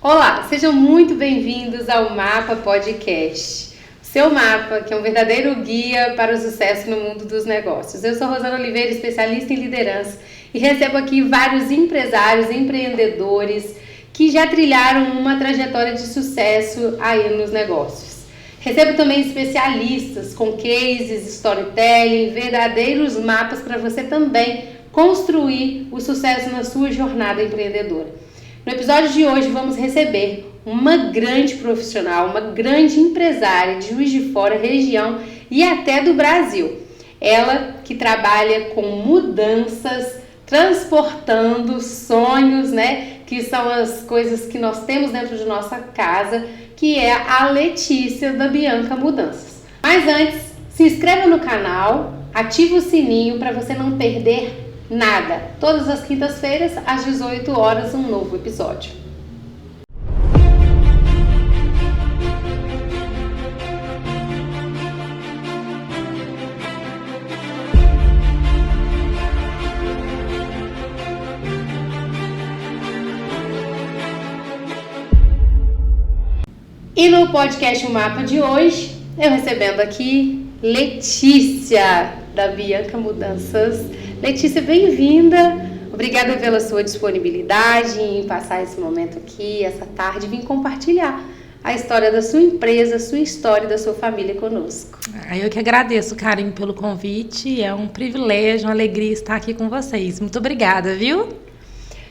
Olá, sejam muito bem-vindos ao Mapa Podcast. Seu mapa, que é um verdadeiro guia para o sucesso no mundo dos negócios. Eu sou Rosana Oliveira, especialista em liderança, e recebo aqui vários empresários, empreendedores que já trilharam uma trajetória de sucesso aí nos negócios. Recebo também especialistas com cases, storytelling, verdadeiros mapas para você também construir o sucesso na sua jornada empreendedora. No episódio de hoje vamos receber uma grande profissional, uma grande empresária de Juiz de Fora, região e até do Brasil. Ela que trabalha com mudanças, transportando sonhos, né? Que são as coisas que nós temos dentro de nossa casa, que é a Letícia da Bianca Mudanças. Mas antes, se inscreva no canal, ative o sininho para você não perder nada. Todas as quintas-feiras, às 18 horas, um novo episódio. E no podcast O Mapa de hoje, eu recebendo aqui Letícia da Bianca Mudanças. Letícia, bem-vinda. Obrigada pela sua disponibilidade em passar esse momento aqui, essa tarde, vir compartilhar a história da sua empresa, a sua história e da sua família conosco. Eu que agradeço, Karen, pelo convite. É um privilégio, uma alegria estar aqui com vocês. Muito obrigada, viu?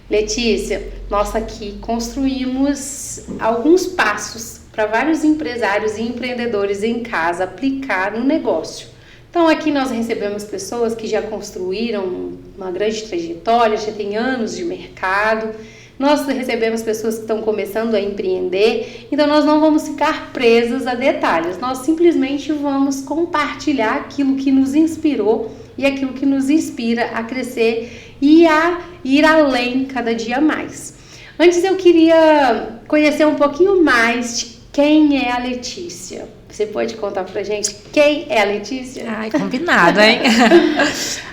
Letícia, nós aqui construímos alguns passos para vários empresários e empreendedores em casa aplicar no negócio. Então aqui nós recebemos pessoas que já construíram uma grande trajetória, já tem anos de mercado. Nós recebemos pessoas que estão começando a empreender, então nós não vamos ficar presas a detalhes. Nós simplesmente vamos compartilhar aquilo que nos inspirou e aquilo que nos inspira a crescer e a ir além cada dia mais. Antes eu queria conhecer um pouquinho mais de quem é a Letícia. Você pode contar pra gente quem é a Letícia? Ai, combinado, hein?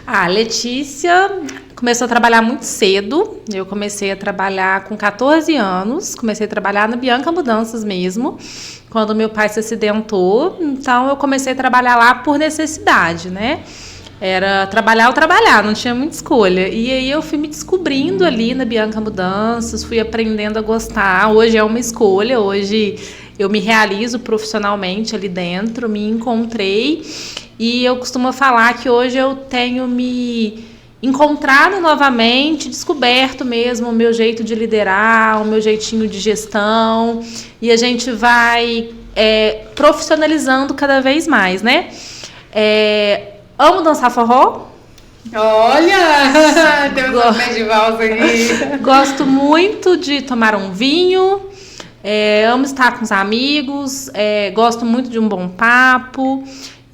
A Letícia começou a trabalhar muito cedo. Eu comecei a trabalhar com 14 anos. Comecei a trabalhar na Bianca Mudanças mesmo, quando meu pai se acidentou. Então, eu comecei a trabalhar lá por necessidade, né? Era trabalhar ou trabalhar, não tinha muita escolha. E aí eu fui me descobrindo ali na Bianca Mudanças, fui aprendendo a gostar. Hoje é uma escolha, hoje eu me realizo profissionalmente ali dentro, me encontrei. E eu costumo falar que hoje eu tenho me encontrado novamente, descoberto mesmo o meu jeito de liderar, o meu jeitinho de gestão. E a gente vai profissionalizando cada vez mais, né? Amo dançar forró. Olha! Temos um pé de valsa aqui. Gosto muito de tomar um vinho. Amo estar com os amigos. Gosto muito de um bom papo.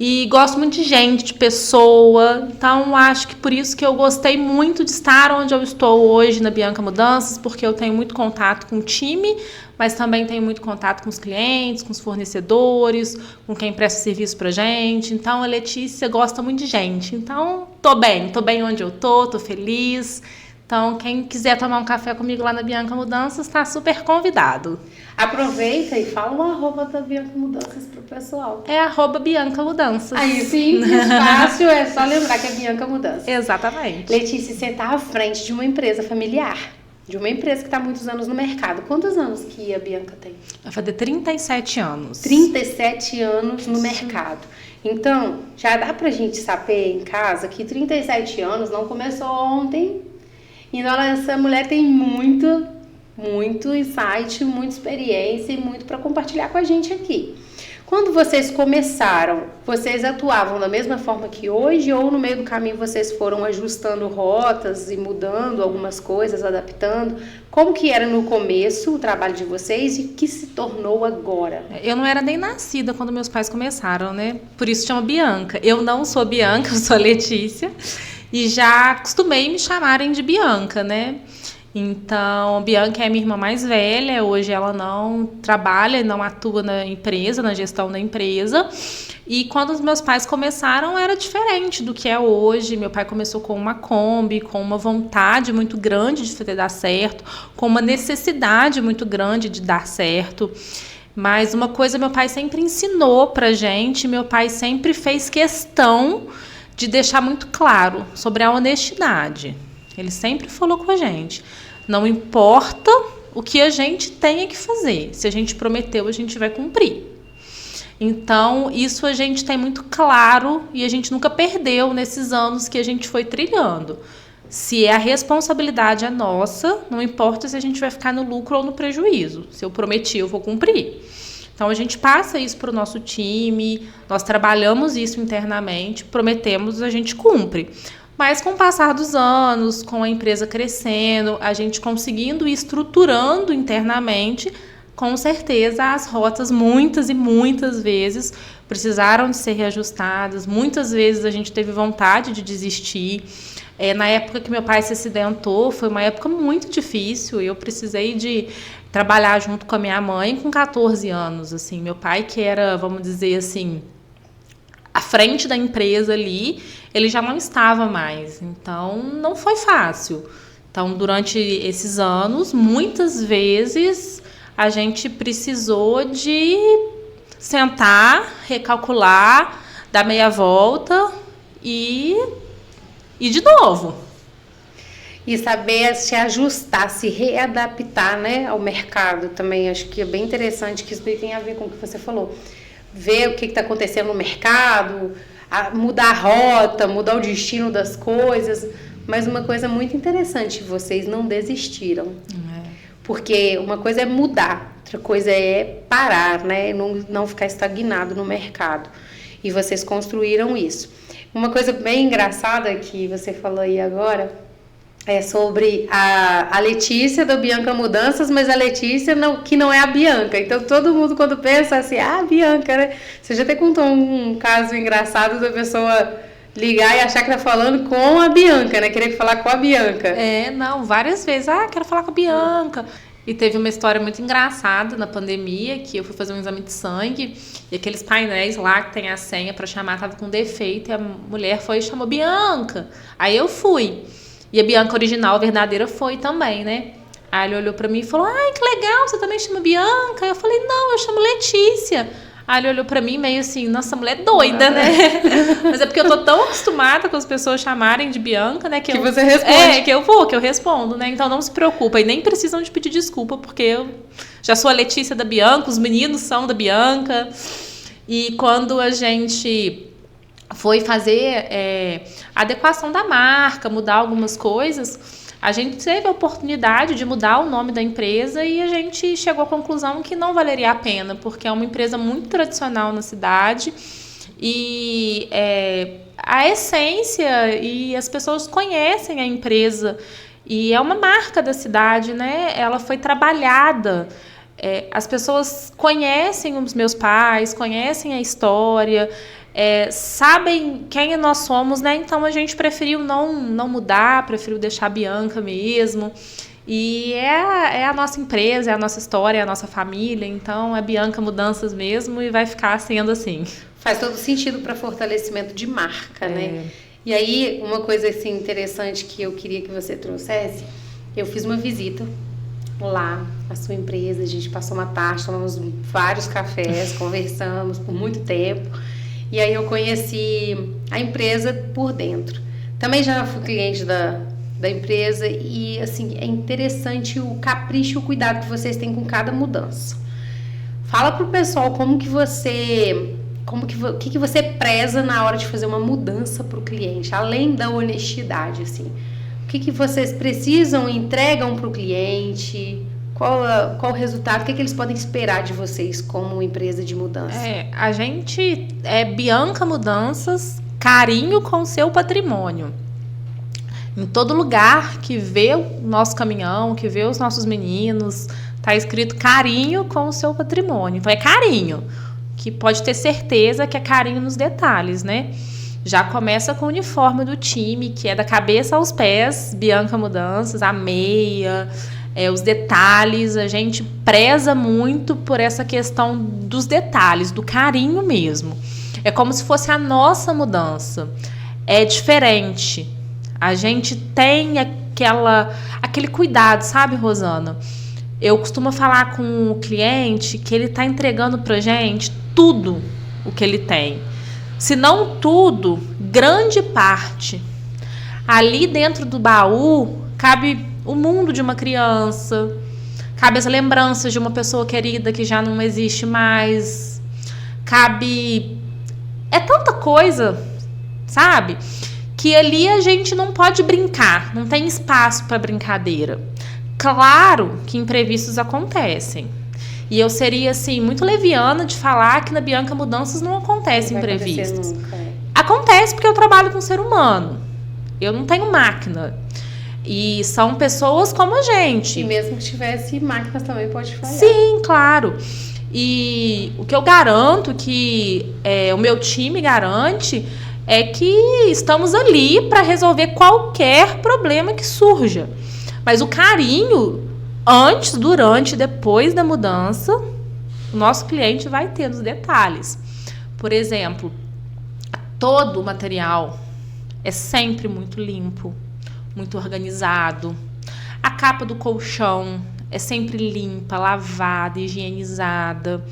E gosto muito de gente, de pessoa. Então, acho que por isso que eu gostei muito de estar onde eu estou hoje na Bianca Mudanças, porque eu tenho muito contato com o time, mas também tenho muito contato com os clientes, com os fornecedores, com quem presta serviço pra gente. Então, a Letícia gosta muito de gente. Então, tô bem onde eu tô feliz. Então, quem quiser tomar um café comigo lá na Bianca Mudanças, está super convidado. Aproveita e fala o arroba da Bianca Mudanças pro pessoal. É @Bianca Mudanças. Aí sim, fácil, é só lembrar que é Bianca Mudanças. Exatamente. Letícia, você está à frente de uma empresa familiar, de uma empresa que está há muitos anos no mercado. Quantos anos que a Bianca tem? Vai fazer 37 anos. 37 anos no mercado. Então, já dá pra gente saber em casa que 37 anos não começou ontem. E essa mulher tem muito insight, muita experiência e muito para compartilhar com a gente aqui. Quando vocês começaram, vocês atuavam da mesma forma que hoje ou no meio do caminho vocês foram ajustando rotas e mudando algumas coisas, adaptando? Como que era no começo o trabalho de vocês e o que se tornou agora? Eu não era nem nascida quando meus pais começaram, né? Por isso chama Bianca. Eu não sou Bianca, eu sou a Letícia. E já acostumei me chamarem de Bianca, né? Então, a Bianca é minha irmã mais velha, hoje ela não trabalha, não atua na empresa, na gestão da empresa. E quando os meus pais começaram, era diferente do que é hoje. Meu pai começou com uma Kombi, com uma vontade muito grande de fazer dar certo, com uma necessidade muito grande de dar certo. Mas uma coisa meu pai sempre ensinou pra gente, meu pai sempre fez questão de deixar muito claro sobre a honestidade. Ele sempre falou com a gente, não importa o que a gente tenha que fazer, se a gente prometeu, a gente vai cumprir. Então, isso a gente tem muito claro e a gente nunca perdeu nesses anos que a gente foi trilhando. Se a responsabilidade é nossa, não importa se a gente vai ficar no lucro ou no prejuízo. Se eu prometi, eu vou cumprir. Então, a gente passa isso para o nosso time, nós trabalhamos isso internamente, prometemos, a gente cumpre. Mas com o passar dos anos, com a empresa crescendo, a gente conseguindo ir estruturando internamente, com certeza as rotas muitas e muitas vezes precisaram de ser reajustadas, muitas vezes a gente teve vontade de desistir. Na época que meu pai se acidentou, foi uma época muito difícil, eu precisei de trabalhar junto com a minha mãe com 14 anos, assim, meu pai que era, vamos dizer assim, à frente da empresa ali, ele já não estava mais, então não foi fácil. Então, durante esses anos, muitas vezes a gente precisou de sentar, recalcular, dar meia volta e de novo. E saber se ajustar, se readaptar, né, ao mercado também. Acho que é bem interessante, que isso tem a ver com o que você falou. Ver o que está acontecendo no mercado, mudar a rota, mudar o destino das coisas. Mas uma coisa muito interessante, vocês não desistiram. Porque uma coisa é mudar, outra coisa é parar, né? Não ficar estagnado no mercado. E vocês construíram isso. Uma coisa bem engraçada que você falou aí agora é sobre a Letícia da Bianca Mudanças, mas a Letícia que não é a Bianca. Então todo mundo quando pensa assim, a Bianca, né? Você já até contou um caso engraçado da pessoa ligar e achar que tá falando com a Bianca, né? Querer falar com a Bianca. Não, várias vezes. Quero falar com a Bianca. E teve uma história muito engraçada na pandemia, que eu fui fazer um exame de sangue e aqueles painéis lá que tem a senha para chamar tava com defeito e a mulher foi e chamou Bianca. Aí eu fui. E a Bianca original, verdadeira, foi também, né? Aí ele olhou pra mim e falou, que legal, você também chama Bianca? Eu falei, não, eu chamo Letícia. Aí ele olhou pra mim meio assim, nossa, mulher é doida, né? Mas é porque eu tô tão acostumada com as pessoas chamarem de Bianca, né? Que você responde. Que eu respondo, né? Então não se preocupa. E nem precisam de pedir desculpa, porque eu já sou a Letícia da Bianca, os meninos são da Bianca. E quando a gente foi fazer a adequação da marca, mudar algumas coisas, a gente teve a oportunidade de mudar o nome da empresa e a gente chegou à conclusão que não valeria a pena, porque é uma empresa muito tradicional na cidade e a essência e as pessoas conhecem a empresa e é uma marca da cidade, né? Ela foi trabalhada. As pessoas conhecem os meus pais, conhecem a história, sabem quem nós somos, né? Então a gente preferiu não mudar, preferiu deixar a Bianca mesmo. E é a nossa empresa, é a nossa história, é a nossa família. Então é Bianca Mudanças mesmo e vai ficar sendo assim. Faz todo sentido para fortalecimento de marca, né? E aí, uma coisa assim, interessante que eu queria que você trouxesse, eu fiz uma visita lá à sua empresa, a gente passou uma tarde, tomamos vários cafés, conversamos por muito tempo. E aí eu conheci a empresa por dentro. Também já fui cliente da empresa e, assim, é interessante o capricho e o cuidado que vocês têm com cada mudança. Fala pro pessoal o que você preza na hora de fazer uma mudança pro cliente, além da honestidade, assim. O que vocês precisam e entregam pro cliente? Qual o resultado? O que eles podem esperar de vocês como empresa de mudança? A gente é Bianca Mudanças, carinho com o seu patrimônio. Em todo lugar que vê o nosso caminhão, que vê os nossos meninos, tá escrito carinho com o seu patrimônio. Então é carinho, que pode ter certeza que é carinho nos detalhes, né? Já começa com o uniforme do time, que é da cabeça aos pés, Bianca Mudanças, a meia, os detalhes. A gente preza muito por essa questão dos detalhes, do carinho mesmo. É como se fosse a nossa mudança. É diferente. A gente tem aquele cuidado, sabe, Rosana? Eu costumo falar com o cliente que ele está entregando pra gente tudo o que ele tem. Se não tudo, grande parte. Ali dentro do baú cabe o mundo de uma criança, cabe as lembranças de uma pessoa querida que já não existe mais, cabe... É tanta coisa, sabe? Que ali a gente não pode brincar, não tem espaço para brincadeira. Claro que imprevistos acontecem. E eu seria, assim, muito leviana de falar que na Bianca Mudanças não acontece imprevistos. Acontece porque eu trabalho com ser humano. Eu não tenho máquina. E são pessoas como a gente. E mesmo que tivesse máquinas também pode falhar. Sim, claro. E o que eu garanto, que o meu time garante, é que estamos ali para resolver qualquer problema que surja. Mas o carinho, antes, durante e depois da mudança, o nosso cliente vai ter nos detalhes. Por exemplo, todo o material é sempre muito limpo, muito organizado. A capa do colchão é sempre limpa, lavada, higienizada.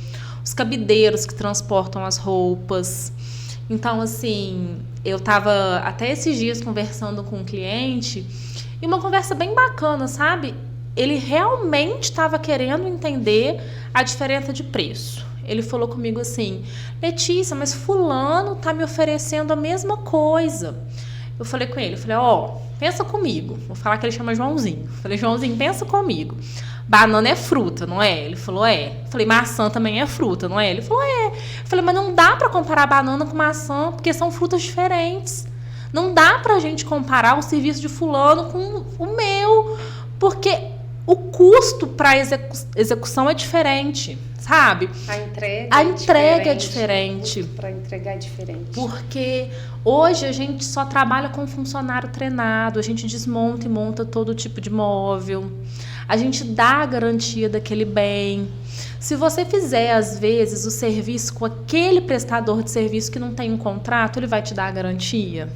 Os cabideiros que transportam as roupas. Então, assim, eu estava até esses dias conversando com um cliente e uma conversa bem bacana, sabe? Ele realmente estava querendo entender a diferença de preço. Ele falou comigo assim: Letícia, mas fulano tá me oferecendo a mesma coisa. Eu falei com ele, pensa comigo. Vou falar que ele chama Joãozinho. Falei, Joãozinho, pensa comigo. Banana é fruta, não é? Ele falou, é. Falei, maçã também é fruta, não é? Ele falou, é. Falei, mas não dá para comparar banana com maçã, porque são frutas diferentes. Não dá pra gente comparar o serviço de fulano com o meu, porque o custo para execução é diferente, sabe? A entrega é diferente. Para entregar é diferente. Porque hoje a gente só trabalha com funcionário treinado, a gente desmonta e monta todo tipo de móvel, a gente dá a garantia daquele bem. Se você fizer, às vezes, o serviço com aquele prestador de serviço que não tem um contrato, ele vai te dar a garantia.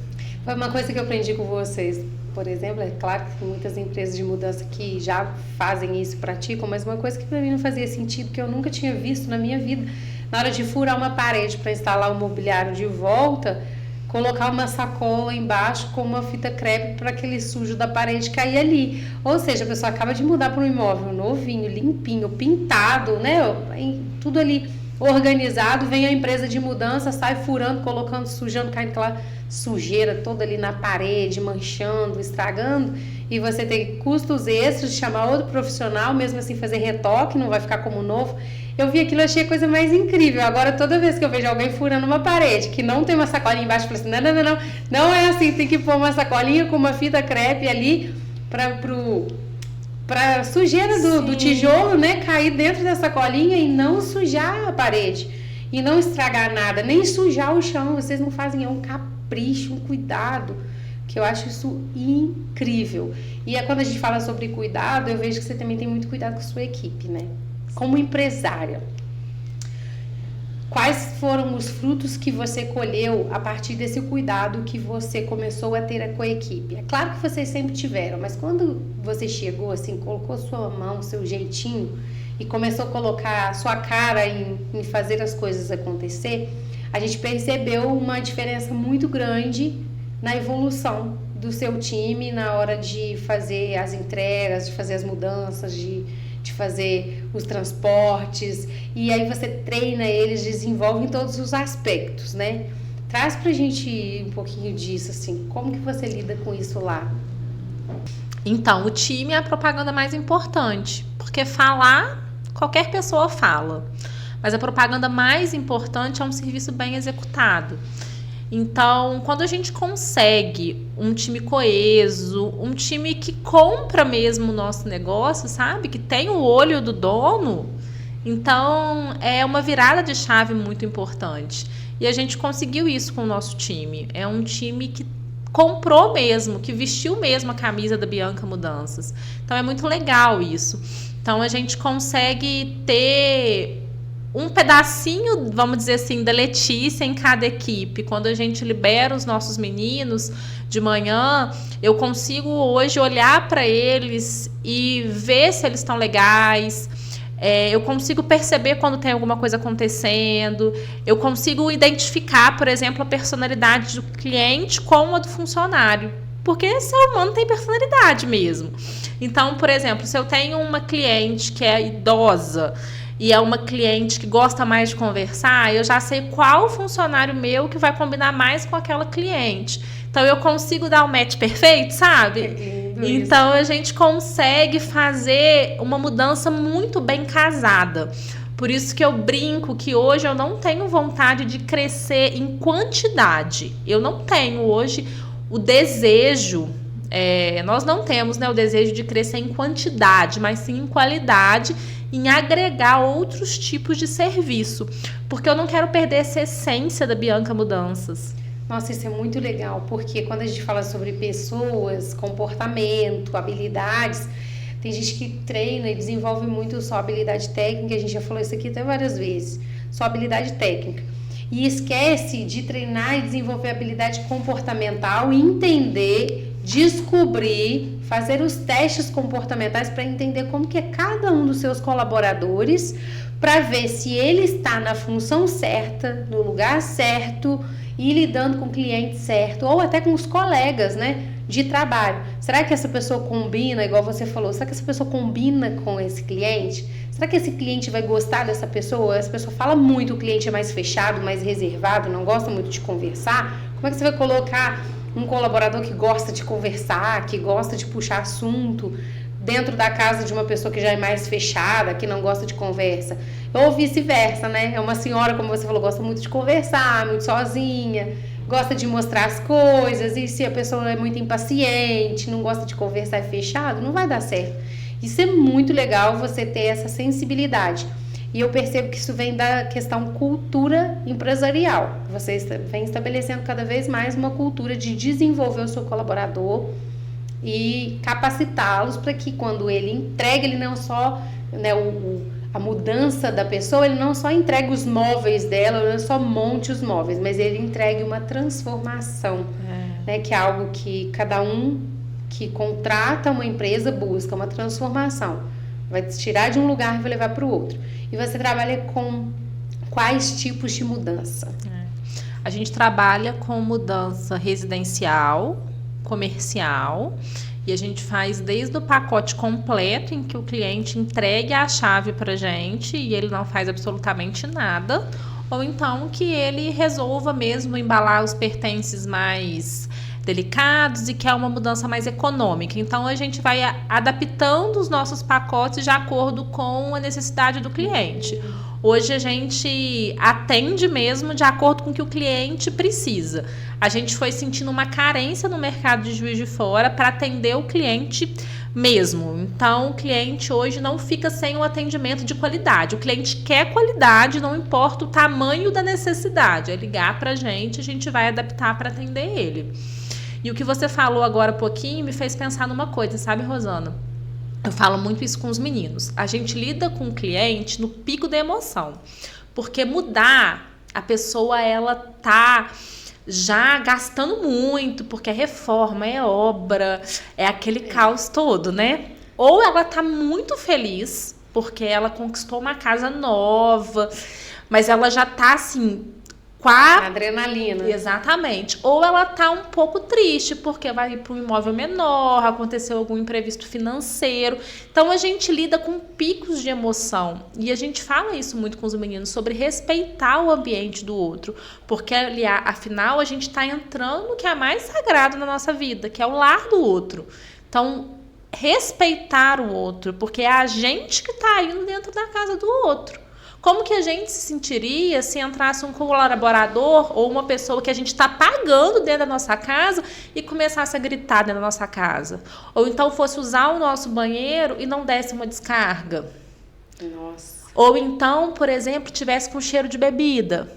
Foi uma coisa que eu aprendi com vocês. Por exemplo, é claro que muitas empresas de mudança que já fazem isso, praticam, mas uma coisa que para mim não fazia sentido, que eu nunca tinha visto na minha vida, na hora de furar uma parede para instalar o mobiliário de volta, colocar uma sacola embaixo com uma fita crepe para aquele sujo da parede cair ali. Ou seja, a pessoa acaba de mudar para um imóvel novinho, limpinho, pintado, né? Tudo ali organizado, vem a empresa de mudança, sai furando, colocando, sujando, caindo aquela sujeira toda ali na parede, manchando, estragando, e você tem custos extras de chamar outro profissional, mesmo assim fazer retoque, não vai ficar como novo. Eu vi aquilo, achei a coisa mais incrível. Agora, toda vez que eu vejo alguém furando uma parede, que não tem uma sacolinha embaixo, eu falo assim, não é assim, tem que pôr uma sacolinha com uma fita crepe ali para sujeira do tijolo, né, cair dentro da sacolinha e não sujar a parede, e não estragar nada, nem sujar o chão. Vocês não fazem, é um capricho, um cuidado, que eu acho isso incrível. E quando a gente fala sobre cuidado, eu vejo que você também tem muito cuidado com a sua equipe, né? Como empresária, quais foram os frutos que você colheu a partir desse cuidado que você começou a ter com a equipe? É claro que vocês sempre tiveram, mas quando você chegou, assim, colocou sua mão, seu jeitinho e começou a colocar a sua cara em fazer as coisas acontecer, a gente percebeu uma diferença muito grande na evolução do seu time na hora de fazer as entregas, de fazer as mudanças, de fazer os transportes, e aí você treina eles, desenvolve em todos os aspectos, né? Traz pra gente um pouquinho disso, assim, como que você lida com isso lá? Então, o time é a propaganda mais importante, porque falar, qualquer pessoa fala, mas a propaganda mais importante é um serviço bem executado. Então, quando a gente consegue um time coeso, um time que compra mesmo o nosso negócio, sabe? Que tem o olho do dono, então é uma virada de chave muito importante. E a gente conseguiu isso com o nosso time. É um time que comprou mesmo, que vestiu mesmo a camisa da Bianca Mudanças. Então é muito legal isso. Então a gente consegue ter um pedacinho, vamos dizer assim, da Letícia em cada equipe. Quando a gente libera os nossos meninos de manhã, eu consigo hoje olhar para eles e ver se eles estão legais. Eu consigo perceber quando tem alguma coisa acontecendo. Eu consigo identificar, por exemplo, a personalidade do cliente com a do funcionário. Porque ser humano tem personalidade mesmo. Então, por exemplo, se eu tenho uma cliente que é idosa e é uma cliente que gosta mais de conversar, eu já sei qual funcionário meu que vai combinar mais com aquela cliente. Então, eu consigo dar o match perfeito, sabe? Então, a gente consegue fazer uma mudança muito bem casada. Por isso que eu brinco que hoje eu não tenho vontade de crescer em quantidade. Eu não tenho hoje o desejo... nós não temos, né, o desejo de crescer em quantidade, mas sim em qualidade, em agregar outros tipos de serviço. Porque eu não quero perder essa essência da Bianca Mudanças. Nossa, isso é muito legal, porque quando a gente fala sobre pessoas, comportamento, habilidades, tem gente que treina e desenvolve muito só habilidade técnica, a gente já falou isso aqui até várias vezes, só habilidade técnica. E esquece de treinar e desenvolver habilidade comportamental, entender, descobrir, fazer os testes comportamentais para entender como que é cada um dos seus colaboradores, para ver se ele está na função certa, no lugar certo, e lidando com o cliente certo, ou até com os colegas, né, de trabalho. Será que essa pessoa combina, igual você falou, será que essa pessoa combina com esse cliente? Será que esse cliente vai gostar dessa pessoa? Essa pessoa fala muito, o cliente é mais fechado, mais reservado, não gosta muito de conversar. Como é que você vai colocar um colaborador que gosta de conversar, que gosta de puxar assunto, dentro da casa de uma pessoa que já é mais fechada, que não gosta de conversa? Ou vice-versa, né? É uma senhora, como você falou, gosta muito de conversar, muito sozinha, gosta de mostrar as coisas, e se a pessoa é muito impaciente, não gosta de conversar, é fechado, não vai dar certo. Isso é muito legal, você ter essa sensibilidade. E eu percebo que isso vem da questão cultura empresarial. Você vem estabelecendo cada vez mais uma cultura de desenvolver o seu colaborador e capacitá-los para que quando ele entregue, ele não só, né, a mudança da pessoa, ele não só entregue os móveis dela, ele não só monte os móveis, mas ele entregue uma transformação, né, que é algo que cada um que contrata uma empresa busca, uma transformação. Vai te tirar de um lugar e vai levar para o outro. E você trabalha com quais tipos de mudança? A gente trabalha com mudança residencial, comercial, e a gente faz desde o pacote completo, em que o cliente entregue a chave para a gente e ele não faz absolutamente nada, ou então que ele resolva mesmo embalar os pertences mais delicados e que é uma mudança mais econômica. Então a gente vai adaptando os nossos pacotes de acordo com a necessidade do cliente. Hoje a gente atende mesmo de acordo com o que o cliente precisa. A gente foi sentindo uma carência no mercado de Juiz de Fora para atender o cliente mesmo. Então o cliente hoje não fica sem um atendimento de qualidade. O cliente quer qualidade, não importa o tamanho da necessidade. É ligar para a gente vai adaptar para atender ele. E o que você falou agora há pouquinho me fez pensar numa coisa, sabe, Rosana? Eu falo muito isso com os meninos. A gente lida com o cliente no pico da emoção. Porque mudar, a pessoa, ela tá já gastando muito, porque é reforma, é obra, é aquele caos todo, né? Ou ela tá muito feliz, porque ela conquistou uma casa nova, mas ela já tá assim... adrenalina. Exatamente. Ou ela tá um pouco triste porque vai ir para um imóvel menor, aconteceu algum imprevisto financeiro. Então a gente lida com picos de emoção. E a gente fala isso muito com os meninos, sobre respeitar o ambiente do outro. Porque afinal a gente está entrando no que é mais sagrado na nossa vida, que é o lar do outro. Então, respeitar o outro, porque é a gente que está indo dentro da casa do outro. Como que a gente se sentiria se entrasse um colaborador ou uma pessoa que a gente está pagando dentro da nossa casa e começasse a gritar dentro da nossa casa? Ou então fosse usar o nosso banheiro e não desse uma descarga? Nossa. Ou então, por exemplo, tivesse com cheiro de bebida.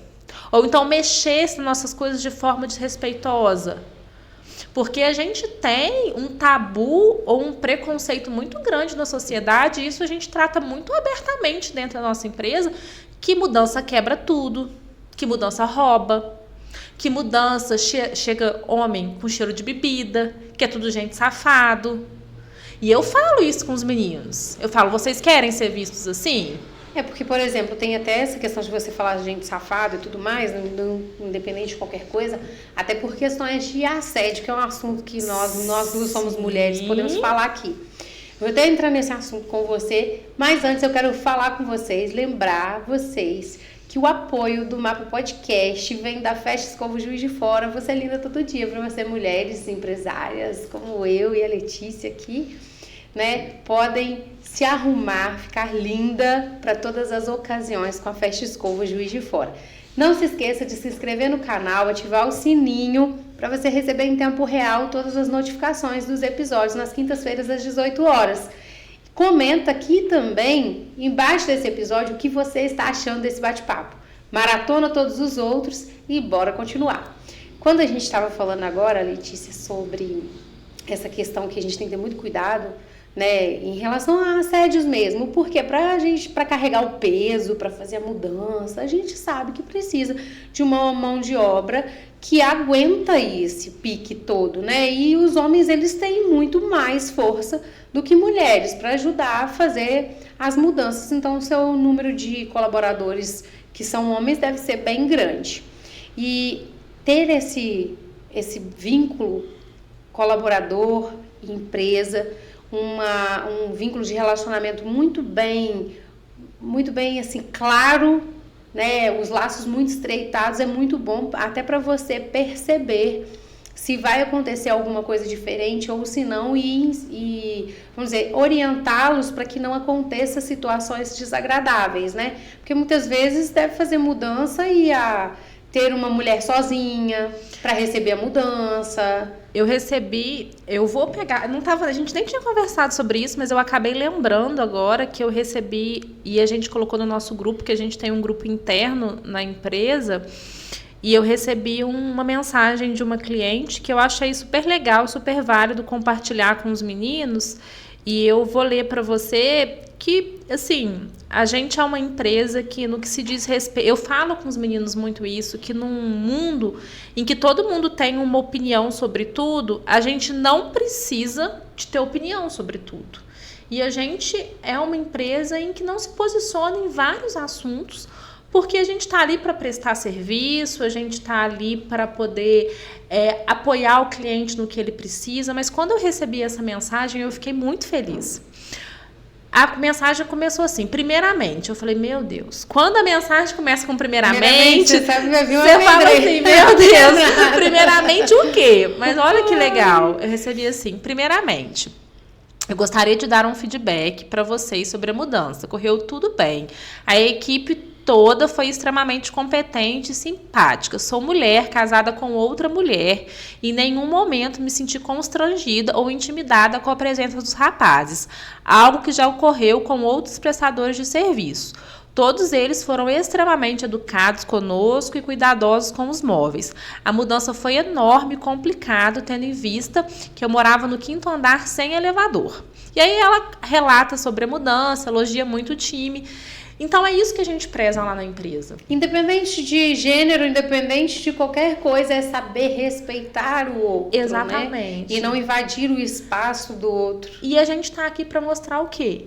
ou então mexesse nas nossas coisas de forma desrespeitosa. Porque a gente tem um tabu ou um preconceito muito grande na sociedade, e isso a gente trata muito abertamente dentro da nossa empresa, que mudança quebra tudo, que mudança rouba, que mudança chega homem com cheiro de bebida, que é tudo gente safado. E eu falo isso com os meninos. Eu falo, vocês querem ser vistos assim? É porque, por exemplo, tem até essa questão de você falar de gente safada e tudo mais, independente de qualquer coisa, até por questões de assédio, que é um assunto que nós duas somos mulheres, podemos falar aqui. Eu vou até entrar nesse assunto com você, mas antes eu quero falar com vocês, lembrar vocês que o apoio do Mapa Podcast vem da Festa Escova Juiz de Fora. Você é linda todo dia, para você mulheres empresárias como eu e a Letícia aqui, né, podem se arrumar, ficar linda para todas as ocasiões com a Festa Escova Juiz de Fora. Não se esqueça de se inscrever no canal, ativar o sininho para você receber em tempo real todas as notificações dos episódios nas quintas-feiras às 18 horas. Comenta aqui também, embaixo desse episódio, o que você está achando desse bate-papo. Maratona todos os outros e bora continuar. Quando a gente estava falando agora, Letícia, sobre essa questão que a gente tem que ter muito cuidado, né, em relação a assédios mesmo, porque para carregar o peso, para fazer a mudança, a gente sabe que precisa de uma mão de obra que aguenta esse pique todo, né? E os homens, eles têm muito mais força do que mulheres para ajudar a fazer as mudanças. Então, o seu número de colaboradores que são homens deve ser bem grande. E ter esse vínculo colaborador, empresa, um vínculo de relacionamento muito bem assim, claro, né? Os laços muito estreitados é muito bom até para você perceber se vai acontecer alguma coisa diferente ou se não, e vamos dizer, orientá-los para que não aconteça situações desagradáveis, né? Porque muitas vezes deve fazer mudança e ter uma mulher sozinha para receber a mudança. Eu vou pegar, a gente nem tinha conversado sobre isso, mas eu acabei lembrando agora que eu recebi, e a gente colocou no nosso grupo, que a gente tem um grupo interno na empresa, e eu recebi uma mensagem de uma cliente que eu achei super legal, super válido compartilhar com os meninos, e eu vou ler para você que, assim, a gente é uma empresa que, no que se diz respeito, eu falo com os meninos muito isso, que num mundo em que todo mundo tem uma opinião sobre tudo, a gente não precisa de ter opinião sobre tudo. E a gente é uma empresa em que não se posiciona em vários assuntos, porque a gente está ali para prestar serviço, a gente está ali para poder apoiar o cliente no que ele precisa, mas quando eu recebi essa mensagem, eu fiquei muito feliz. A mensagem começou assim, primeiramente. Eu falei, meu Deus. Quando a mensagem começa com primeiramente, você fala assim, meu Deus, primeiramente o quê? Mas olha que legal. Eu recebi assim, primeiramente, eu gostaria de dar um feedback para vocês sobre a mudança. Correu tudo bem. A equipe toda foi extremamente competente e simpática. Sou mulher, casada com outra mulher, e em nenhum momento me senti constrangida ou intimidada com a presença dos rapazes, algo que já ocorreu com outros prestadores de serviço. Todos eles foram extremamente educados conosco e cuidadosos com os móveis. A mudança foi enorme e complicada, tendo em vista que eu morava no 5º andar sem elevador. E aí ela relata sobre a mudança, elogia muito o time. Então é isso que a gente preza lá na empresa. Independente de gênero, independente de qualquer coisa, é saber respeitar o outro. Exatamente. Né? E não invadir o espaço do outro. E a gente está aqui para mostrar o quê?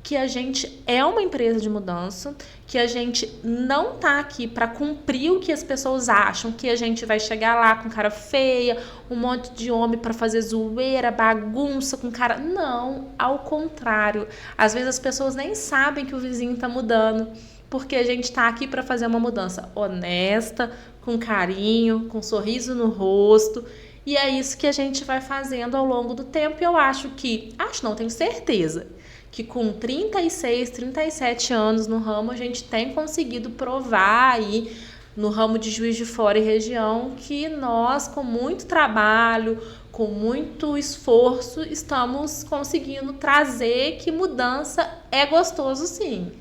Que a gente é uma empresa de mudança, que a gente não tá aqui para cumprir o que as pessoas acham, que a gente vai chegar lá com cara feia, um monte de homem para fazer zoeira, bagunça com cara... Não, ao contrário. Às vezes as pessoas nem sabem que o vizinho tá mudando, porque a gente tá aqui para fazer uma mudança honesta, com carinho, com um sorriso no rosto. E é isso que a gente vai fazendo ao longo do tempo. E eu tenho certeza que com 36, 37 anos no ramo, a gente tem conseguido provar aí, no ramo de Juiz de Fora e região, que nós, com muito trabalho, com muito esforço, estamos conseguindo trazer que mudança é gostoso, sim.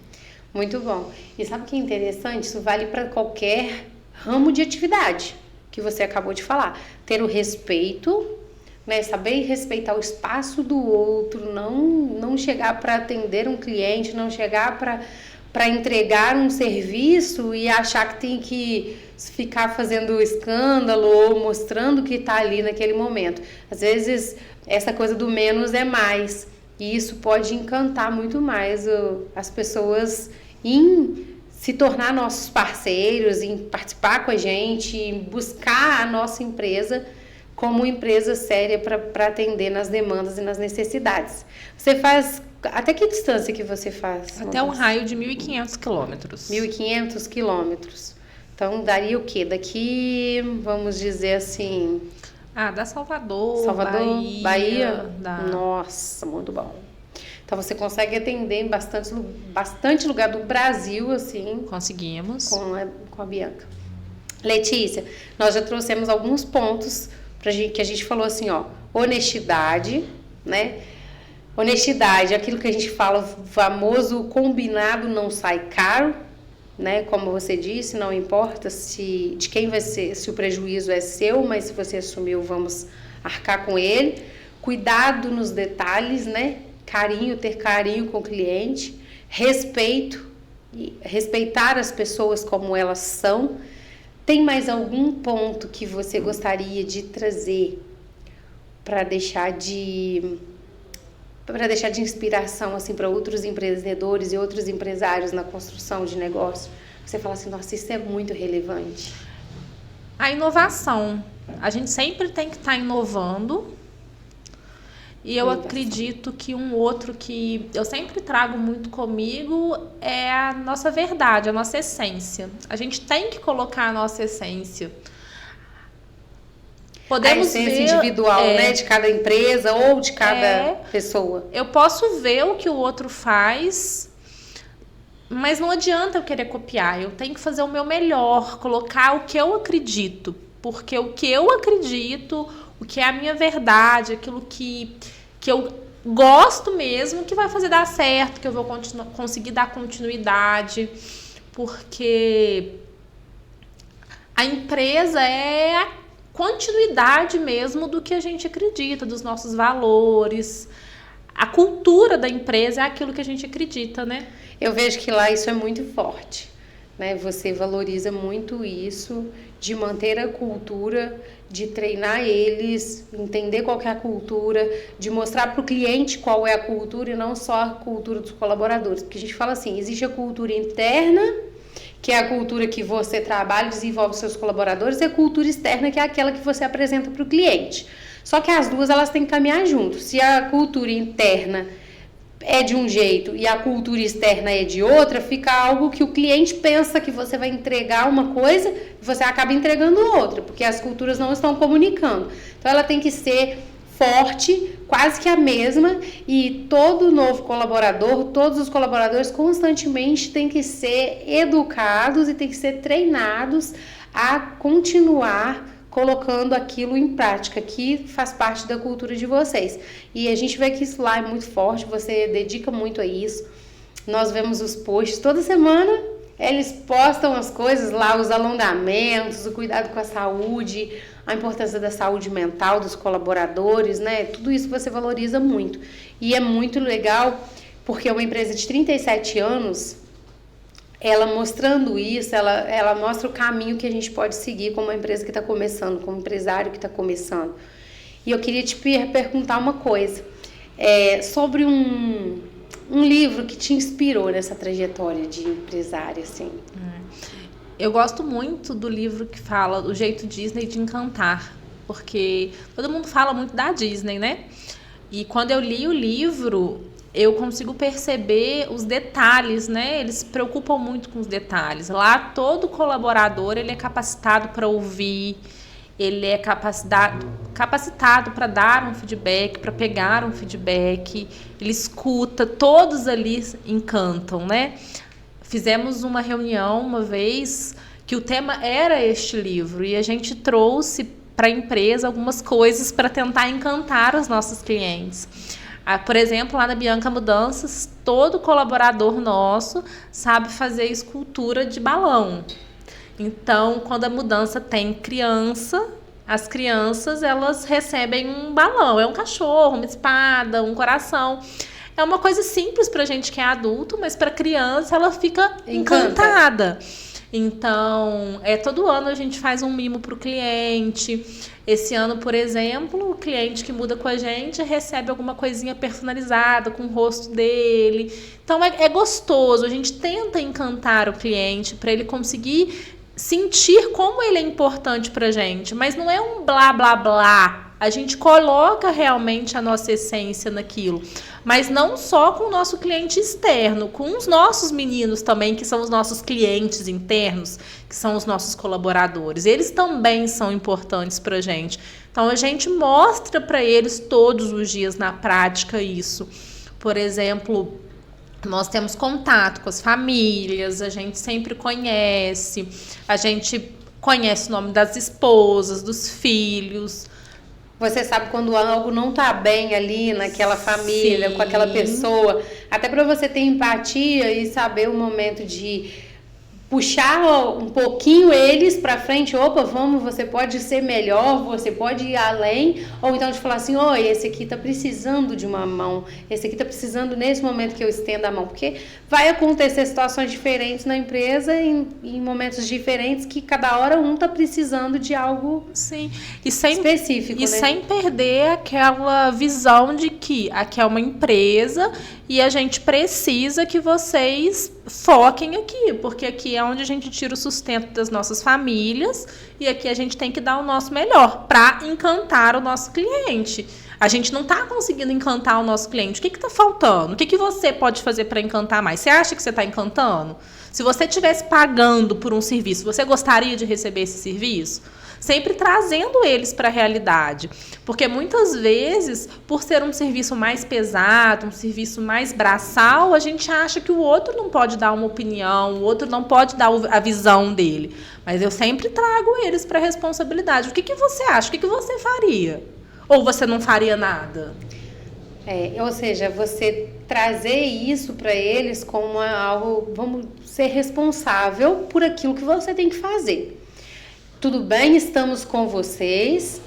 Muito bom. E sabe o que é interessante? Isso vale para qualquer ramo de atividade que você acabou de falar. Ter o respeito, né? Saber respeitar o espaço do outro, não chegar para atender um cliente, não chegar para entregar um serviço e achar que tem que ficar fazendo escândalo ou mostrando que está ali naquele momento. Às vezes, essa coisa do menos é mais. E isso pode encantar muito mais as pessoas em se tornar nossos parceiros, em participar com a gente, em buscar a nossa empresa como empresa séria para atender nas demandas e nas necessidades. Você faz... Até que distância que você faz? Até um raio de 1.500 quilômetros. 1.500 quilômetros. Então, daria o quê? Daqui, vamos dizer assim... da Salvador, Bahia. Da... Nossa, muito bom. Então, você consegue atender em bastante lugar do Brasil, assim. Conseguimos. Com a Bianca. Letícia, nós já trouxemos alguns pontos que a gente falou assim, ó. Honestidade, né? Honestidade, aquilo que a gente fala, o famoso combinado não sai caro, né? Como você disse, não importa de quem vai ser, se o prejuízo é seu, mas se você assumiu, vamos arcar com ele. Cuidado nos detalhes, né? Ter carinho com o cliente, respeitar as pessoas como elas são. Tem mais algum ponto que você gostaria de trazer para deixar de inspiração assim para outros empreendedores e outros empresários na construção de negócio? Você fala assim, nossa, isso é muito relevante. A inovação. A gente sempre tem que estar inovando. E eu acredito que um outro que eu sempre trago muito comigo é a nossa verdade, a nossa essência. A gente tem que colocar a nossa essência. Podemos a essência individual, né? De cada empresa ou de cada pessoa. Eu posso ver o que o outro faz, mas não adianta eu querer copiar. Eu tenho que fazer o meu melhor, colocar o que eu acredito. Porque o que eu acredito, o que é a minha verdade, aquilo que eu gosto mesmo, que vai fazer dar certo, que eu vou conseguir dar continuidade. Porque a empresa é a continuidade mesmo do que a gente acredita, dos nossos valores. A cultura da empresa é aquilo que a gente acredita, né? Eu vejo que lá isso é muito forte, né? Você valoriza muito isso, de manter a cultura, de treinar eles, entender qual que é a cultura, de mostrar para o cliente qual é a cultura e não só a cultura dos colaboradores. Porque a gente fala assim, existe a cultura interna, que é a cultura que você trabalha e desenvolve seus colaboradores, e a cultura externa, que é aquela que você apresenta para o cliente. Só que as duas, elas têm que caminhar junto. Se a cultura interna é de um jeito e a cultura externa é de outra, fica algo que o cliente pensa que você vai entregar uma coisa e você acaba entregando outra, porque as culturas não estão comunicando. Então, ela tem que ser forte, quase que a mesma, e todo novo colaborador, todos os colaboradores constantemente têm que ser educados e têm que ser treinados a continuar colocando aquilo em prática, que faz parte da cultura de vocês. E a gente vê que isso lá é muito forte, você dedica muito a isso. Nós vemos os posts toda semana, eles postam as coisas lá, os alongamentos, o cuidado com a saúde, a importância da saúde mental dos colaboradores, né? Tudo isso você valoriza muito. E é muito legal, porque é uma empresa de 37 anos, ela mostrando isso, ela mostra o caminho que a gente pode seguir como uma empresa que está começando, como empresário que está começando. E eu queria te perguntar uma coisa, sobre um livro que te inspirou nessa trajetória de empresária, assim. Eu gosto muito do livro que fala O Jeito Disney de Encantar, porque todo mundo fala muito da Disney, né? E quando eu li o livro, eu consigo perceber os detalhes, né? Eles se preocupam muito com os detalhes. Lá, todo colaborador, ele é capacitado para ouvir, ele é capacitado para dar um feedback, para pegar um feedback, ele escuta, todos ali encantam, né? Fizemos uma reunião uma vez que o tema era este livro e a gente trouxe para a empresa algumas coisas para tentar encantar os nossos clientes. Por exemplo, lá na Bianca Mudanças, todo colaborador nosso sabe fazer escultura de balão. Então, quando a mudança tem criança, as crianças, elas recebem um balão. É um cachorro, uma espada, um coração. É uma coisa simples pra gente que é adulto, mas pra criança ela fica encantada. Então, todo ano a gente faz um mimo pro cliente. Esse ano, por exemplo, o cliente que muda com a gente recebe alguma coisinha personalizada com o rosto dele. Então, é gostoso. A gente tenta encantar o cliente para ele conseguir sentir como ele é importante pra gente. Mas não é um blá, blá, blá. A gente coloca realmente a nossa essência naquilo. Mas não só com o nosso cliente externo, com os nossos meninos também, que são os nossos clientes internos, que são os nossos colaboradores. Eles também são importantes pra gente. Então, a gente mostra para eles todos os dias na prática isso. Por exemplo, nós temos contato com as famílias, a gente sempre conhece, a gente conhece o nome das esposas, dos filhos. Você sabe quando algo não tá bem ali naquela família, Sim. com aquela pessoa. Até para você ter empatia e saber o momento de puxar um pouquinho eles para frente. Opa, vamos, você pode ser melhor, você pode ir além. Ou então de falar assim, oi, esse aqui tá precisando de uma mão. Esse aqui tá precisando nesse momento que eu estendo a mão. Porque vai acontecer situações diferentes na empresa, em momentos diferentes, que cada hora um tá precisando de algo específico. E sem perder aquela visão de que aqui é uma empresa e a gente precisa que vocês foquem aqui, porque aqui é onde a gente tira o sustento das nossas famílias e aqui a gente tem que dar o nosso melhor para encantar o nosso cliente. A gente não está conseguindo encantar o nosso cliente. O que está faltando? O que você pode fazer para encantar mais? Você acha que você está encantando? Se você estivesse pagando por um serviço, você gostaria de receber esse serviço? Sempre trazendo eles para a realidade. Porque muitas vezes, por ser um serviço mais pesado, um serviço mais braçal, a gente acha que o outro não pode dar uma opinião, o outro não pode dar a visão dele. Mas eu sempre trago eles para a responsabilidade. O que você acha? O que você faria? Ou você não faria nada? Ou seja, você trazer isso para eles como algo, vamos ser responsável por aquilo que você tem que fazer. Tudo bem, estamos com vocês,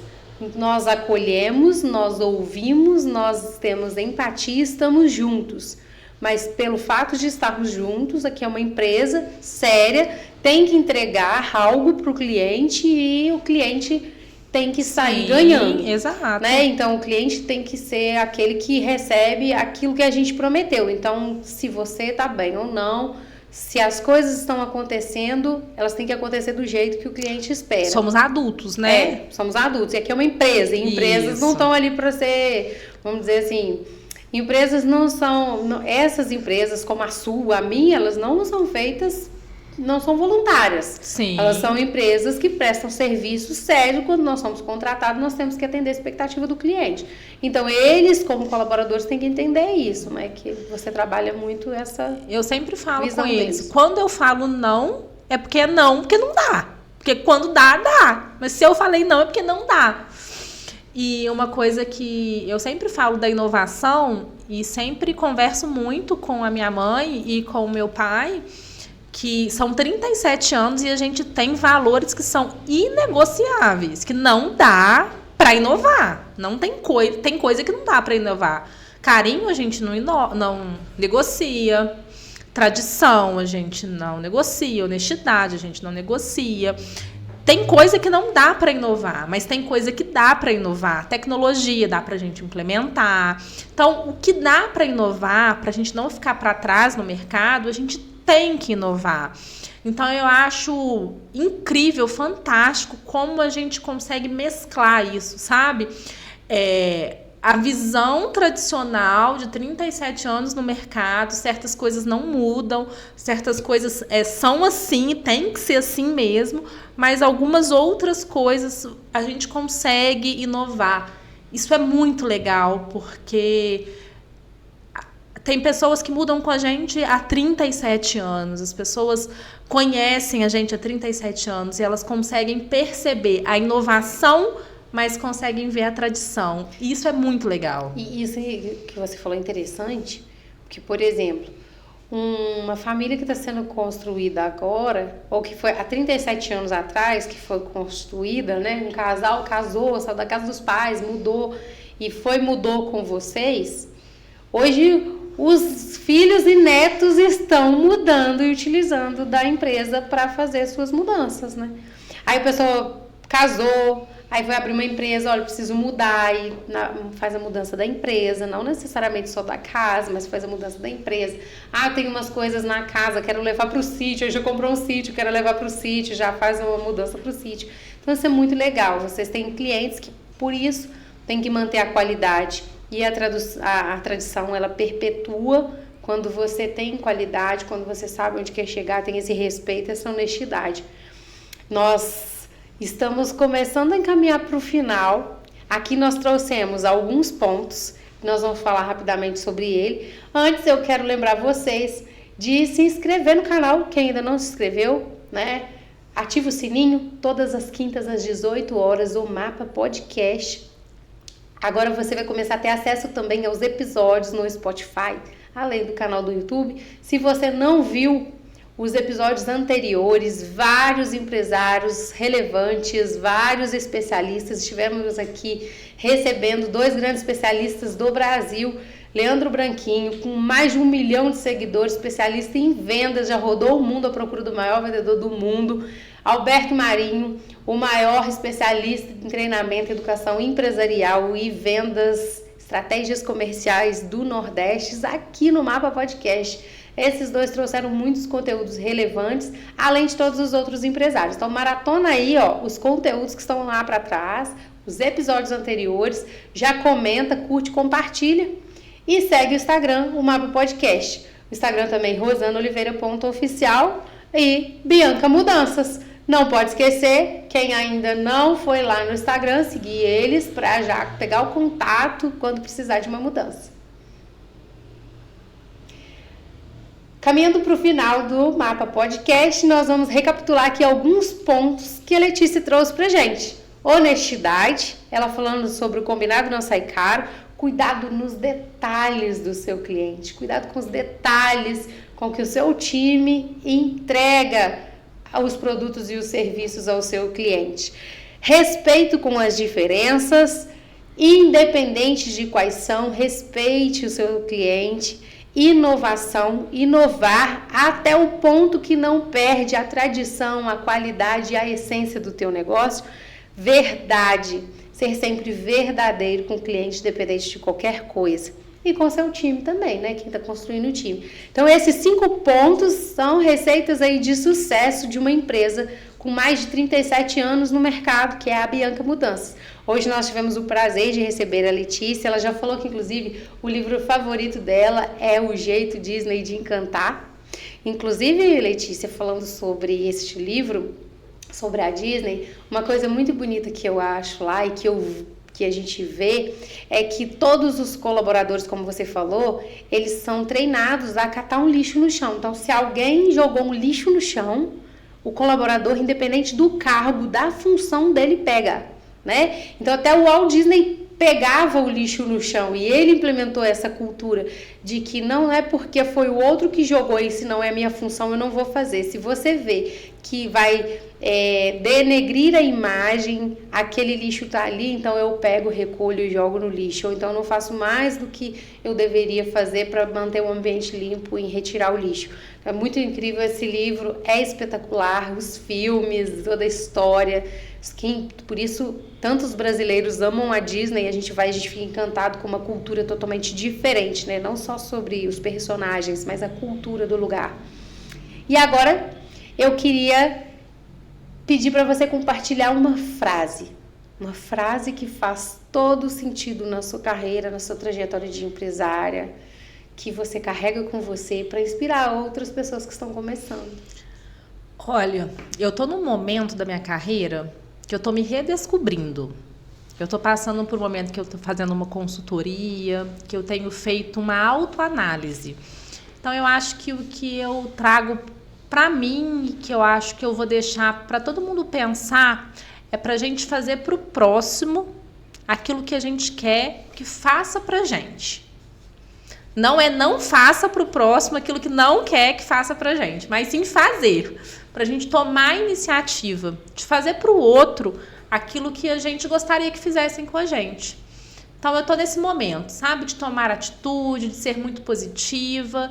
nós acolhemos, nós ouvimos, nós temos empatia, estamos juntos. Mas pelo fato de estarmos juntos, aqui é uma empresa séria, tem que entregar algo para o cliente e o cliente tem que sair ganhando. Exato. Né? Então, o cliente tem que ser aquele que recebe aquilo que a gente prometeu. Então, se você está bem ou não, se as coisas estão acontecendo, elas têm que acontecer do jeito que o cliente espera. Somos adultos, né? Somos adultos. E aqui é uma empresa. E empresas Isso. não estão ali para ser, vamos dizer assim, empresas não são... Essas empresas, como a sua, a minha, elas não são feitas... Não são voluntárias. Sim. Elas são empresas que prestam serviço sério. Quando nós somos contratados, nós temos que atender a expectativa do cliente. Então, eles, como colaboradores, têm que entender isso, né? Que você trabalha muito essa... Eu sempre falo com eles. Deles. Quando eu falo não, é porque é não, porque não dá. Porque quando dá, dá. Mas se eu falei não, é porque não dá. E uma coisa que eu sempre falo da inovação, e sempre converso muito com a minha mãe e com o meu pai, que são 37 anos e a gente tem valores que são inegociáveis, que não dá para inovar. Tem coisa que não dá para inovar. Carinho a gente não negocia, tradição a gente não negocia, honestidade a gente não negocia. Tem coisa que não dá para inovar, mas tem coisa que dá para inovar. Tecnologia dá para a gente implementar. Então, o que dá para inovar, para a gente não ficar para trás no mercado, a gente tem que inovar. Então, eu acho incrível, fantástico como a gente consegue mesclar isso, sabe? A visão tradicional de 37 anos no mercado, certas coisas não mudam, certas coisas são assim, tem que ser assim mesmo, mas algumas outras coisas a gente consegue inovar. Isso é muito legal, porque... Tem pessoas que mudam com a gente há 37 anos. As pessoas conhecem a gente há 37 anos e elas conseguem perceber a inovação, mas conseguem ver a tradição. E isso é muito legal. E isso que você falou é interessante, porque, por exemplo, uma família que está sendo construída agora, ou que foi há 37 anos atrás que foi construída, né? Um casal casou, saiu da casa dos pais, mudou mudou com vocês. Hoje os filhos e netos estão mudando e utilizando da empresa para fazer suas mudanças, né? Aí a pessoa casou, aí vai abrir uma empresa, olha, preciso mudar, e faz a mudança da empresa, não necessariamente só da casa, mas faz a mudança da empresa. Ah, tem umas coisas na casa, quero levar para o sítio, aí já comprou um sítio, quero levar para o sítio, já faz uma mudança para o sítio. Então isso é muito legal, vocês têm clientes que, por isso, tem que manter a qualidade. E a tradição, ela perpetua quando você tem qualidade, quando você sabe onde quer chegar, tem esse respeito, essa honestidade. Nós estamos começando a encaminhar para o final. Aqui nós trouxemos alguns pontos, nós vamos falar rapidamente sobre ele. Antes eu quero lembrar vocês de se inscrever no canal, quem ainda não se inscreveu, né? Ativa o sininho, todas as quintas às 18 horas, o Mapa Podcast. Agora você vai começar a ter acesso também aos episódios no Spotify, além do canal do YouTube. Se você não viu os episódios anteriores, vários empresários relevantes, vários especialistas, estivemos aqui recebendo 2 grandes especialistas do Brasil, Leandro Branquinho, com mais de 1 milhão de seguidores, especialista em vendas, já rodou o mundo à procura do maior vendedor do mundo, Alberto Marinho, o maior especialista em treinamento, educação empresarial e vendas, estratégias comerciais do Nordeste, aqui no Mapa Podcast. Esses 2 trouxeram muitos conteúdos relevantes, além de todos os outros empresários. Então, maratona aí, ó, os conteúdos que estão lá para trás, os episódios anteriores, já comenta, curte, compartilha e segue o Instagram, o Mapa Podcast. O Instagram também, rosanaoliveira.oficial e Bianca Mudanças. Não pode esquecer, quem ainda não foi lá no Instagram, seguir eles para já pegar o contato quando precisar de uma mudança. Caminhando para o final do Mapa Podcast, nós vamos recapitular aqui alguns pontos que a Letícia trouxe para gente. Honestidade, ela falando sobre o combinado não sai caro, cuidado nos detalhes do seu cliente, cuidado com os detalhes com que o seu time entrega os produtos e os serviços ao seu cliente. Respeito com as diferenças, independente de quais são, respeite o seu cliente. Inovação, inovar até o ponto que não perde a tradição, a qualidade e a essência do teu negócio. Verdade, ser sempre verdadeiro com o cliente, independente de qualquer coisa. E com seu time também, né? Quem está construindo o time. Então, esses 5 pontos são receitas aí de sucesso de uma empresa com mais de 37 anos no mercado, que é a Bianca Mudanças. Hoje nós tivemos o prazer de receber a Letícia. Ela já falou que, inclusive, o livro favorito dela é O Jeito Disney de Encantar. Inclusive, Letícia, falando sobre este livro, sobre a Disney, uma coisa muito bonita que eu acho lá e que a gente vê é que todos os colaboradores, como você falou, eles são treinados a catar um lixo no chão. Então, se alguém jogou um lixo no chão, o colaborador, independente do cargo, da função dele, pega, né? Então, até o Walt Disney pegava o lixo no chão e ele implementou essa cultura de que não é porque foi o outro que jogou e se não é minha função, eu não vou fazer. Se você vê que vai denegrir a imagem, aquele lixo tá ali, então eu pego, recolho e jogo no lixo. Ou então eu não faço mais do que eu deveria fazer para manter o ambiente limpo e retirar o lixo. É muito incrível esse livro, é espetacular, os filmes, toda a história. Por isso, tantos brasileiros amam a Disney, a gente fica encantado com uma cultura totalmente diferente, né? Não só sobre os personagens, mas a cultura do lugar. E agora, eu queria pedir para você compartilhar uma frase que faz todo sentido na sua carreira, na sua trajetória de empresária, que você carrega com você para inspirar outras pessoas que estão começando. Olha, eu tô num momento da minha carreira que eu tô me redescobrindo. Eu tô passando por um momento que eu tô fazendo uma consultoria, que eu tenho feito uma autoanálise. Então, eu acho que o que eu trago para mim e que eu acho que eu vou deixar para todo mundo pensar é para a gente fazer para o próximo aquilo que a gente quer que faça para a gente. Não faça pro próximo aquilo que não quer que faça pra gente, mas sim fazer. Pra gente tomar a iniciativa de fazer pro outro aquilo que a gente gostaria que fizessem com a gente. Então eu tô nesse momento, sabe? De tomar atitude, de ser muito positiva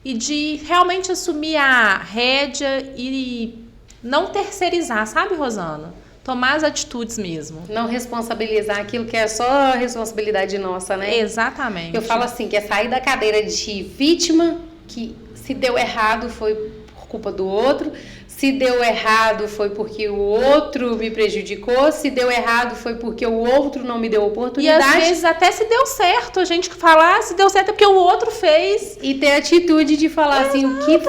e de realmente assumir a rédea e não terceirizar, sabe, Rosana? Tomar as atitudes mesmo. Não responsabilizar aquilo que é só responsabilidade nossa, né? Exatamente. Eu falo assim, que é sair da cadeira de vítima, que se deu errado foi por culpa do outro, se deu errado foi porque o outro me prejudicou, se deu errado foi porque o outro não me deu oportunidade. E às vezes até se deu certo, a gente falar se deu certo é porque o outro fez. E ter a atitude de falar assim, o que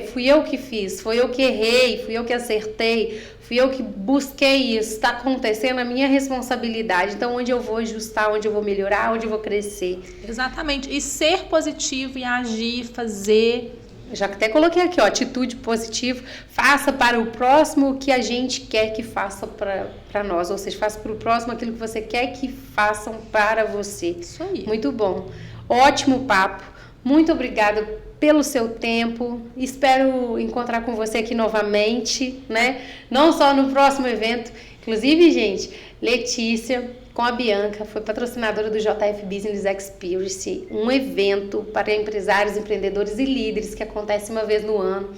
fui eu que fiz, foi eu que errei, fui eu que acertei, fui eu que busquei isso, está acontecendo a minha responsabilidade, então onde eu vou ajustar, onde eu vou melhorar, onde eu vou crescer. Exatamente, e ser positivo e agir, fazer... Já até coloquei aqui, ó, atitude positiva, faça para o próximo o que a gente quer que faça para nós, ou seja, faça para o próximo aquilo que você quer que façam para você. Isso aí. Muito bom. Ótimo papo. Muito obrigada pelo seu tempo. Espero encontrar com você aqui novamente, né? Não só no próximo evento. Inclusive, gente, Letícia, com a Bianca, foi patrocinadora do JF Business Experience, um evento para empresários, empreendedores e líderes que acontece uma vez no ano.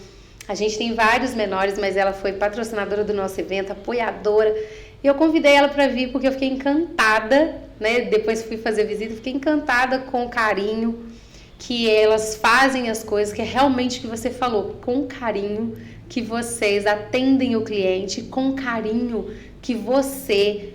A gente tem vários menores, mas ela foi patrocinadora do nosso evento, apoiadora. E eu convidei ela para vir porque eu fiquei encantada, né? Depois fui fazer visita, fiquei encantada com o carinho que elas fazem as coisas, que é realmente o que você falou, com carinho que vocês atendem o cliente, com carinho que você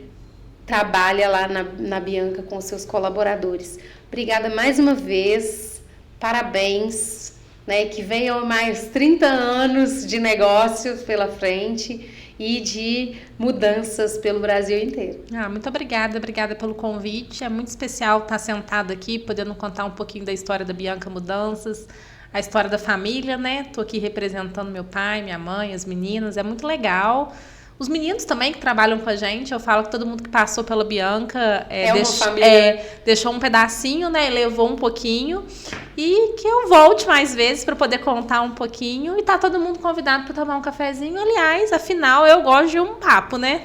trabalha lá na Bianca com os seus colaboradores. Obrigada mais uma vez, parabéns, né? Que venham mais 30 anos de negócios pela frente e de mudanças pelo Brasil inteiro. Muito obrigada pelo convite. É muito especial estar sentado aqui, podendo contar um pouquinho da história da Bianca Mudanças, a história da família, né? Tô aqui representando meu pai, minha mãe, as meninas, é muito legal. Os meninos também que trabalham com a gente, eu falo que todo mundo que passou pela Bianca deixou um pedacinho, né? Levou um pouquinho. E que eu volte mais vezes para poder contar um pouquinho. E tá todo mundo convidado para tomar um cafezinho. Aliás, afinal, eu gosto de um papo, né?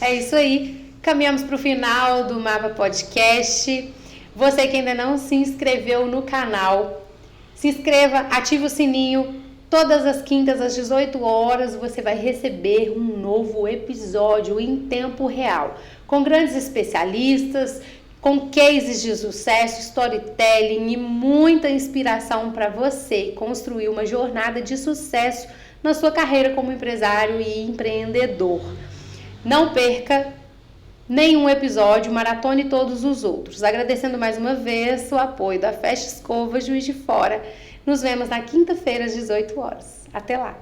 É isso aí. Caminhamos para o final do Mapa Podcast. Você que ainda não se inscreveu no canal, se inscreva, ative o sininho. Todas as quintas, às 18 horas, você vai receber um novo episódio em tempo real, com grandes especialistas, com cases de sucesso, storytelling e muita inspiração para você construir uma jornada de sucesso na sua carreira como empresário e empreendedor. Não perca nenhum episódio, maratone todos os outros. Agradecendo mais uma vez o apoio da Fecha Escova Juiz de Fora. Nos vemos na quinta-feira às 18 horas. Até lá!